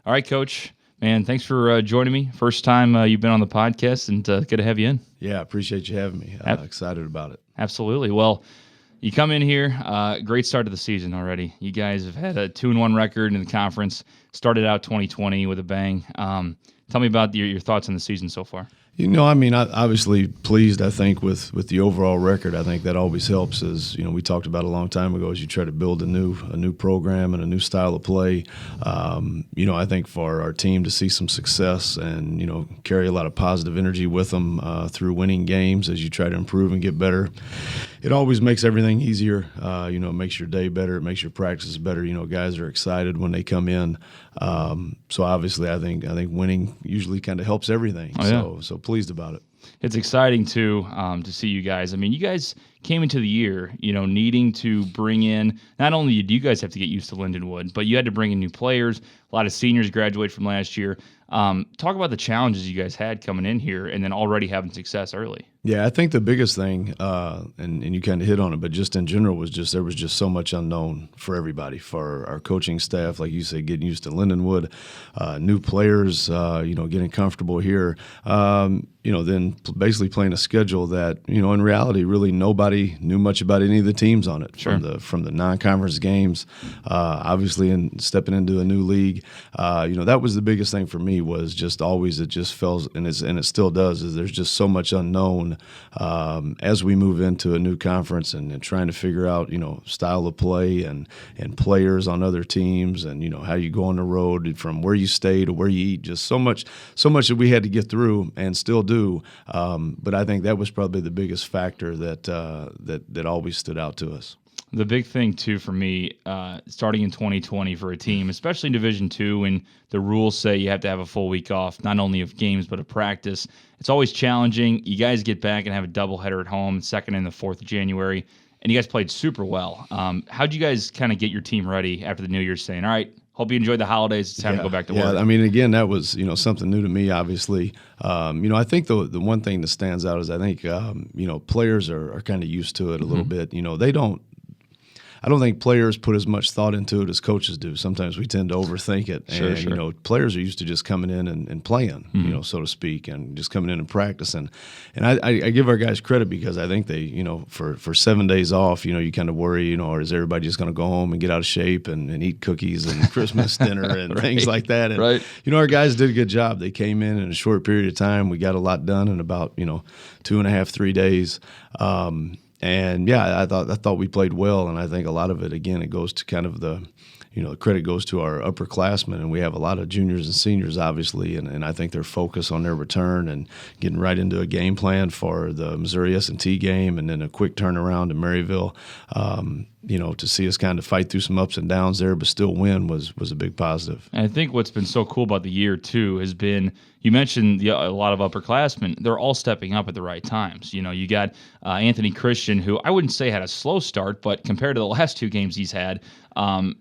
All right, Coach. Man, thanks for joining me. First time you've been on the podcast, and good to have you in. Yeah, appreciate you having me. Excited about it. Absolutely. Well, you come in here, great start to the season already. You guys have had a 2-1 record in the conference, started out 2020 with a bang. Tell me about your thoughts on the season so far. Obviously pleased, I think, with the overall record. I think that always helps as, we talked about a long time ago as you try to build a new program and a new style of play. I think for our team to see some success and, carry a lot of positive energy with them through winning games as you try to improve and get better, it always makes everything easier. It makes your day better. It makes your practices better. Guys are excited when they come in. So obviously I think winning usually kind of helps everything. Oh, yeah. So pleased about it. It's exciting to see you guys. I mean, you guys came into the year, needing to bring in, not only do you guys have to get used to Lindenwood, but you had to bring in new players. A lot of seniors graduate from last year. Talk about the challenges you guys had coming in here and then already having success early. Yeah, I think the biggest thing, and you kind of hit on it, but just in general there was just so much unknown for everybody, for our coaching staff, like you said, getting used to Lindenwood, new players, getting comfortable here, then basically playing a schedule that, in reality, really nobody knew much about any of the teams on it. Sure. From the non-conference games, obviously, and stepping into a new league, that was the biggest thing for me. Was just always it just felt, and it still does, is there's just so much unknown as we move into a new conference and trying to figure out style of play and players on other teams and how you go on the road from where you stay to where you eat. Just so much that we had to get through and still do. But I think that was probably the biggest factor that always stood out to us. The big thing, too, for me, starting in 2020 for a team, especially in Division II, when the rules say you have to have a full week off, not only of games but of practice, it's always challenging. You guys get back and have a doubleheader at home, 2nd and the 4th of January, and you guys played super well. How'd you guys kind of get your team ready after the New Year saying, all right, hope you enjoyed the holidays, it's time to go back to work? Yeah, again, that was, something new to me, obviously. I think the one thing that stands out is I think, players are kind of used to it a little bit. I don't think players put as much thought into it as coaches do. Sometimes we tend to overthink it. Sure, and, sure. Players are used to just coming in and playing, so to speak, and just coming in and practicing. And I give our guys credit because I think they, for 7 days off, you kind of worry, or is everybody just going to go home and get out of shape and eat cookies and Christmas dinner and Right. things like that. And, Right. Our guys did a good job. They came in a short period of time. We got a lot done in about, 2.5, 3 days. And yeah, I thought we played well, and I think a lot of it, again, it goes to kind of the credit goes to our upperclassmen, and we have a lot of juniors and seniors, obviously, and I think their focus on their return and getting right into a game plan for the Missouri S&T game, and then a quick turnaround in Maryville. To see us kind of fight through some ups and downs there, but still win was a big positive. And I think what's been so cool about the year, too, has been, you mentioned a lot of upperclassmen. They're all stepping up at the right times. You got Anthony Christian, who I wouldn't say had a slow start, but compared to the last 2 games he's had,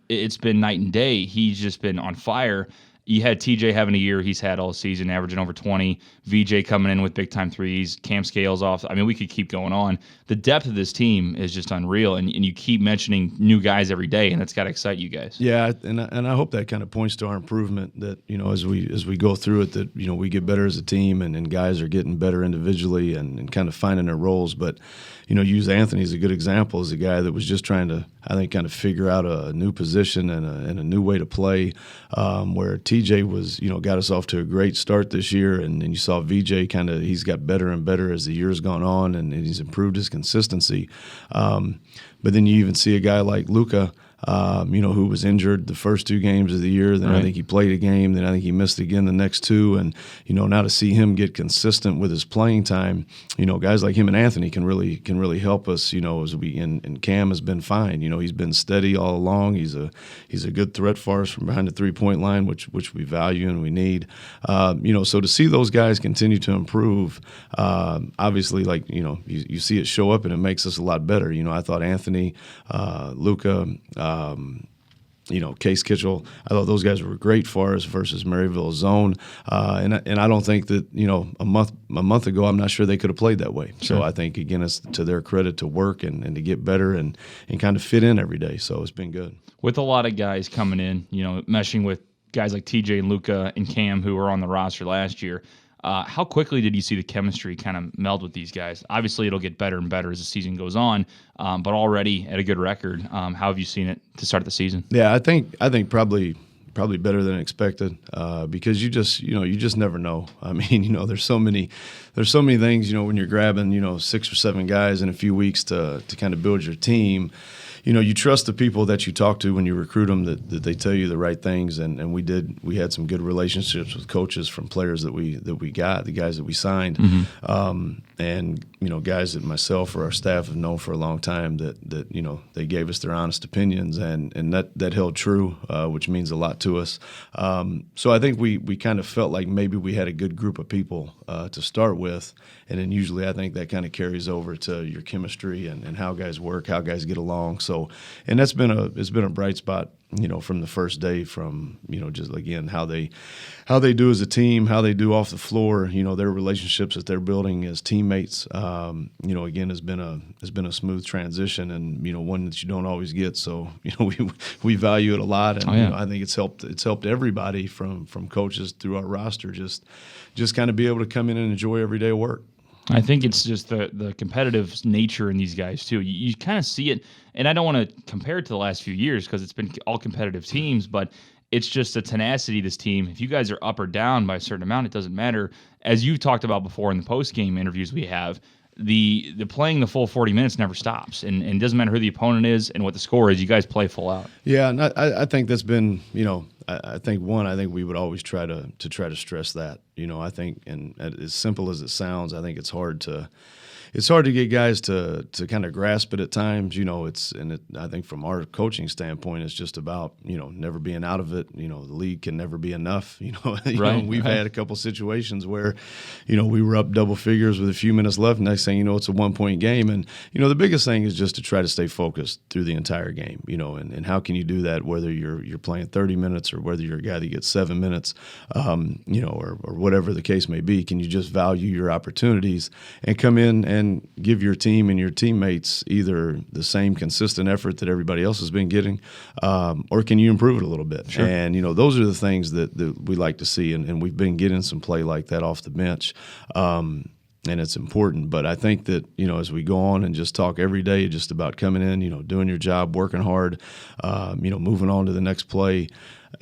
it's been night and day. He's just been on fire. You had TJ having a year he's had all season, averaging over 20. VJ coming in with big-time threes. Cam Scales off. I mean, we could keep going on. The depth of this team is just unreal, and you keep mentioning new guys every day, and that's got to excite you guys. Yeah, and I hope that kind of points to our improvement, that, as we go through it, that, we get better as a team and guys are getting better individually and kind of finding their roles. But, use Anthony as a good example, as a guy that was just trying to, I think, kind of figure out a new position and a new way to play, where TJ was, got us off to a great start this year, and you saw VJ he's got better and better as the year's gone on, and he's improved his consistency. But then you even see a guy like Luka, who was injured the first 2 games of the year. Then Right. I think he played a game. Then I think he missed again the next 2. And, now to see him get consistent with his playing time, guys like him and Anthony can really help us, as and Cam has been fine. He's been steady all along. He's a good threat for us from behind the 3-point line, which we value and we need. So to see those guys continue to improve, obviously, you see it show up and it makes us a lot better. I thought Anthony, Luka, Case Kitchell, I thought those guys were great for us versus Maryville's zone. And I don't think that, a month ago, I'm not sure they could have played that way. Sure. So I think, again, it's to their credit to work and to get better and kind of fit in every day. So it's been good. With a lot of guys coming in, meshing with guys like TJ and Luca and Cam who were on the roster last year. How quickly did you see the chemistry kind of meld with these guys? Obviously, it'll get better and better as the season goes on, but already at a good record. How have you seen it to start the season? Yeah, I think probably better than expected, because you just never know. I mean, there's so many things, when you're grabbing 6 or 7 guys in a few weeks to kind of build your team. You trust the people that you talk to when you recruit them, that they tell you the right things, and we had some good relationships with coaches from players that we got, the guys that we signed, and guys that myself or our staff have known for a long time that they gave us their honest opinions, and that held true, which means a lot to us. So I think we kind of felt like maybe we had a good group of people to start with, and then usually I think that kind of carries over to your chemistry and how guys work, how guys get along. So, and it's been a bright spot, from the first day, from just again how they do as a team, how they do off the floor, their relationships that they're building as teammates. Again, has been a smooth transition, and one that you don't always get. So we value it a lot, and I think it's helped everybody from coaches through our roster just kind of be able to come in and enjoy everyday work. I think it's just the competitive nature in these guys too. You kind of see it, and I don't want to compare it to the last few years because it's been all competitive teams, but it's just the tenacity of this team. If you guys are up or down by a certain amount, it doesn't matter. As you talked about before in the post-game interviews we have, the playing the full 40 minutes never stops, and it doesn't matter who the opponent is and what the score is. You guys play full out. Yeah, and I think that's been, I think we would always try to stress that. I think, and as simple as it sounds, I think it's hard to get guys to kind of grasp it at times. I think from our coaching standpoint, it's just about never being out of it. The league can never be enough. We've had a couple situations where we were up double figures with a few minutes left. Next thing you know, it's a 1-point game, and the biggest thing is just to try to stay focused through the entire game. And how can you do that whether you're playing 30 minutes or whether you're a guy that gets 7 minutes, or whatever the case may be? Can you just value your opportunities and come in and give your team and your teammates either the same consistent effort that everybody else has been getting, or can you improve it a little bit? Sure. And, those are the things that we like to see, and we've been getting some play like that off the bench, and it's important. But I think that, as we go on and just talk every day just about coming in, doing your job, working hard, moving on to the next play,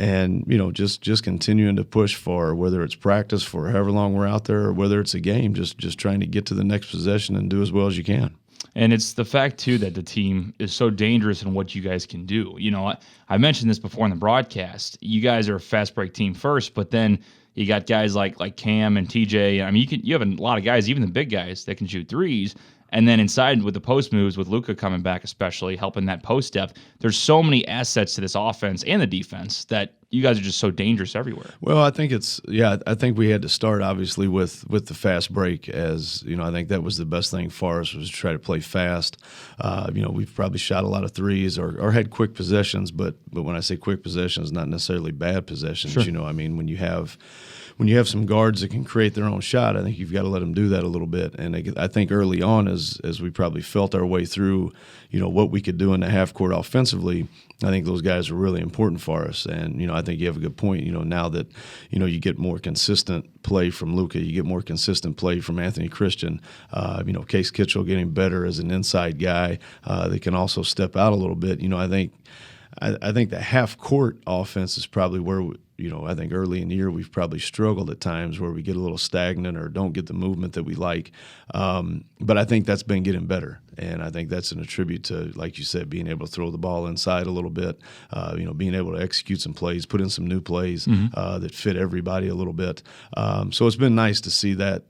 and just continuing to push for whether it's practice for however long we're out there or whether it's a game, just trying to get to the next possession and do as well as you can. And it's the fact too that the team is so dangerous in what you guys can do. I mentioned this before in the broadcast. You guys are a fast break team first, but then you got guys like Cam and TJ. I mean, you have a lot of guys, even the big guys, that can shoot threes. And then inside with the post moves, with Luka coming back especially, helping that post depth, there's so many assets to this offense and the defense that you guys are just so dangerous everywhere. Well, I think I think we had to start obviously with the fast break, as I think that was the best thing for us, was to try to play fast. We've probably shot a lot of threes or had quick possessions, but when I say quick possessions, not necessarily bad possessions. Sure. When you have some guards that can create their own shot, I think you've got to let them do that a little bit. And I think early on, as we probably felt our way through, what we could do in the half court offensively, I think those guys were really important for us. And, I think you have a good point, now that, you get more consistent play from Luka, you get more consistent play from Anthony Christian, Case Kitchell getting better as an inside guy that can also step out a little bit. I think the half court offense is probably where I think early in the year we've probably struggled at times, where we get a little stagnant or don't get the movement that we like. But I think that's been getting better, and I think that's an attribute to, like you said, being able to throw the ball inside a little bit, being able to execute some plays, put in some new plays that fit everybody a little bit. So it's been nice to see that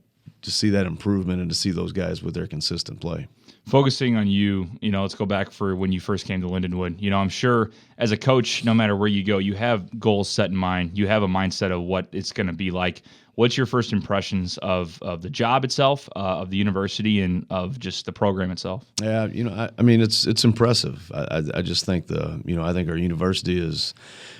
improvement and to see those guys with their consistent play. Focusing on you, let's go back for when you first came to Lindenwood. I'm sure as a coach, no matter where you go, you have goals set in mind. You have a mindset of what it's going to be like. What's your first impressions of the job itself, of the university, and of just the program itself? Yeah, I mean, it's impressive. I just think I think our university is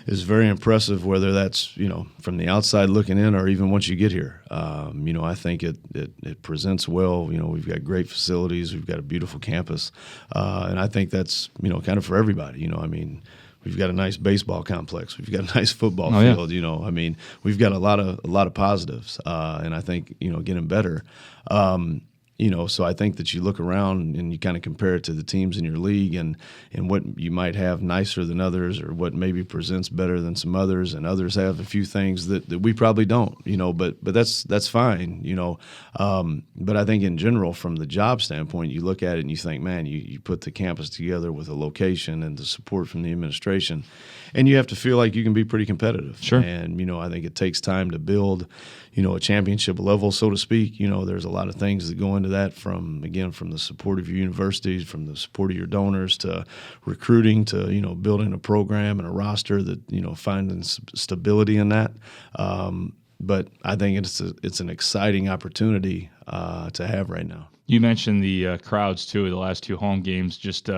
very impressive, whether that's from the outside looking in or even once you get here. I think it presents well. We've got great facilities, we've got a beautiful campus, and I think that's kind of for everybody. We've got a nice baseball complex. We've got a nice football Oh, yeah. field. I mean, we've got a lot of positives, and I think getting better. So I think that you look around and you kind of compare it to the teams in your league and what you might have nicer than others or what maybe presents better than some others, and others have a few things that we probably don't, but that's fine, But I think in general, from the job standpoint, you look at it and you think, man, you put the campus together with a location and the support from the administration, and you have to feel like you can be pretty competitive. Sure. And, I think it takes time to build, a championship level, so to speak. There's a lot of things that go into that from the support of your universities, from the support of your donors to recruiting to, building a program and a roster that, finding stability in that. But I think it's an exciting opportunity to have right now. You mentioned the crowds too. The last two home games, just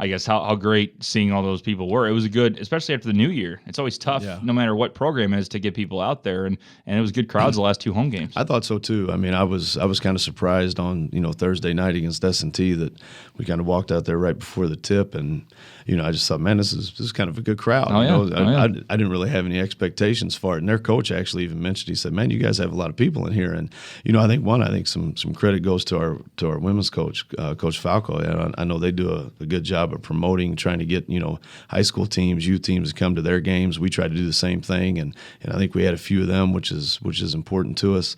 I guess how great seeing all those people were. It was a good, especially after the new year. It's always tough, no matter what program it is, to get people out there, and it was good crowds the last two home games. I thought so too. I mean, I was kind of surprised on Thursday night against S&T that we kind of walked out there right before the tip, and I just thought, man, this is kind of a good crowd. Oh, yeah. I didn't really have any expectations for it, and their coach actually even mentioned, he said, man, you guys have a lot of people in here, and I think some credit goes to our women's coach, Coach Falco. And I know they do a good job of promoting, trying to get high school teams, youth teams to come to their games. We try to do the same thing, and I think we had a few of them, which is important to us.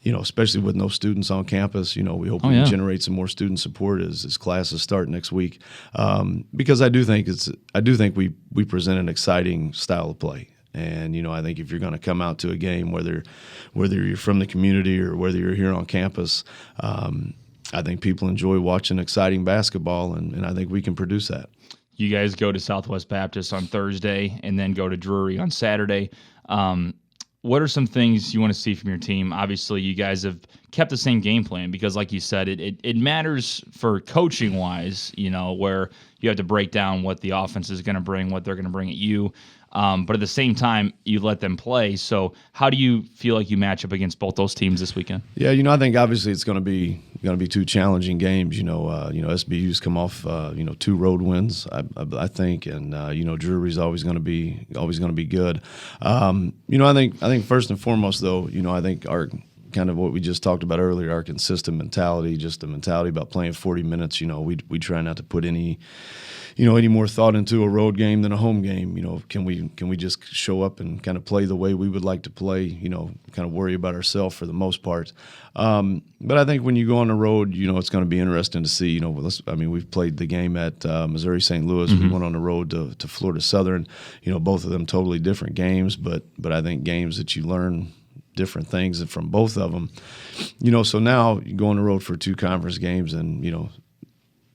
Especially with no students on campus, we hope we can generate some more student support as classes start next week. Because I do think we present an exciting style of play. And, I think if you're going to come out to a game, whether you're from the community or whether you're here on campus, I think people enjoy watching exciting basketball, and I think we can produce that. You guys go to Southwest Baptist on Thursday and then go to Drury on Saturday. What are some things you want to see from your team? Obviously, you guys have kept the same game plan because, like you said, it matters for coaching-wise, where you have to break down what the offense is going to bring, what they're going to bring at you. But at the same time, you let them play. So how do you feel like you match up against both those teams this weekend? Yeah, I think obviously it's going to be two challenging games. SBU's come off 2 road wins, I think, and Drury's always going to be good. I think first and foremost though, I think our kind of what we just talked about earlier, our consistent mentality, just the mentality about playing 40 minutes. We try not to put any more thought into a road game than a home game. Can we just show up and kind of play the way we would like to play? Kind of worry about ourselves for the most part. But I think when you go on the road, it's going to be interesting to see. We've played the game at Missouri St. Louis. Mm-hmm. We went on the road to Florida Southern. Both of them totally different games, but I think games that you learn different things from both of them. So now you go on the road for 2 conference games, and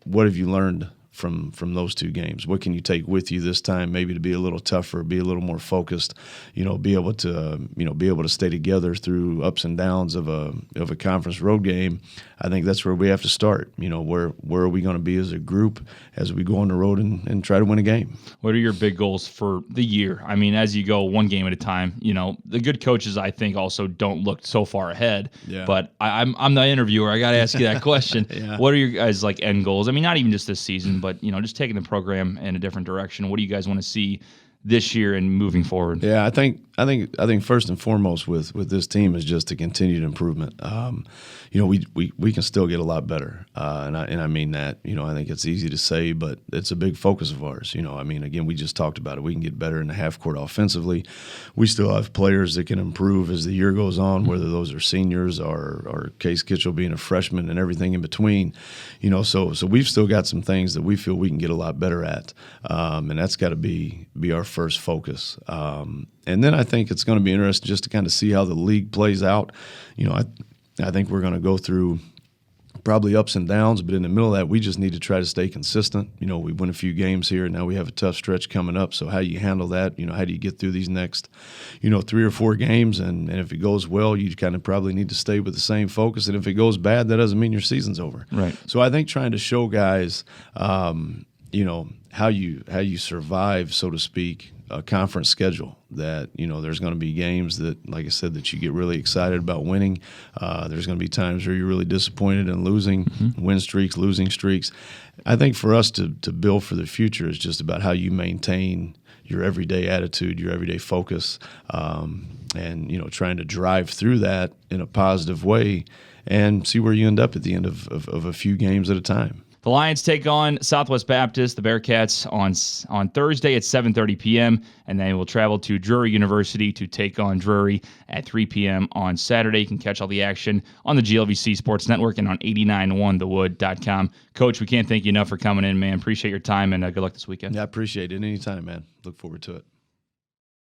what have you learned from those 2 games? What can you take with you this time, maybe to be a little tougher, be a little more focused, be able to stay together through ups and downs of a conference road game? I think that's where we have to start. Where are we going to be as a group as we go on the road and try to win a game? What are your big goals for the year? I mean, as you go one game at a time, the good coaches, I think, also don't look so far ahead. Yeah. But I'm the interviewer. I got to ask you that question. Yeah. What are your guys' end goals? I mean, not even just this season, but just taking the program in a different direction. What do you guys want to see this year and moving forward? Yeah, I think first and foremost with this team is just a continued improvement. We can still get a lot better, and I mean that. I think it's easy to say, but it's a big focus of ours. Again, we just talked about it. We can get better in the half court offensively. We still have players that can improve as the year goes on, whether those are seniors or Case Kitchell being a freshman and everything in between. So we've still got some things that we feel we can get a lot better at, and that's got to be our first focus. And then I think it's going to be interesting just to kind of see how the league plays out. I think we're going to go through probably ups and downs, but in the middle of that, we just need to try to stay consistent. We win a few games here, and now we have a tough stretch coming up. So how do you handle that? How do you get through these next, 3 or 4 games? And if it goes well, you kind of probably need to stay with the same focus. And if it goes bad, that doesn't mean your season's over. Right. So I think trying to show guys, how you survive, so to speak, a conference schedule that, there's going to be games that, like I said, that you get really excited about winning. There's going to be times where you're really disappointed in losing, win streaks, losing streaks. I think for us to build for the future is just about how you maintain your everyday attitude, your everyday focus, and trying to drive through that in a positive way and see where you end up at the end of a few games at a time. The Lions take on Southwest Baptist, the Bearcats, on Thursday at 7:30 p.m., and then we'll travel to Drury University to take on Drury at 3 p.m. on Saturday. You can catch all the action on the GLVC Sports Network and on 891thewood.com. Coach, we can't thank you enough for coming in, man. Appreciate your time, and good luck this weekend. Yeah, I appreciate it. Anytime, man. Look forward to it.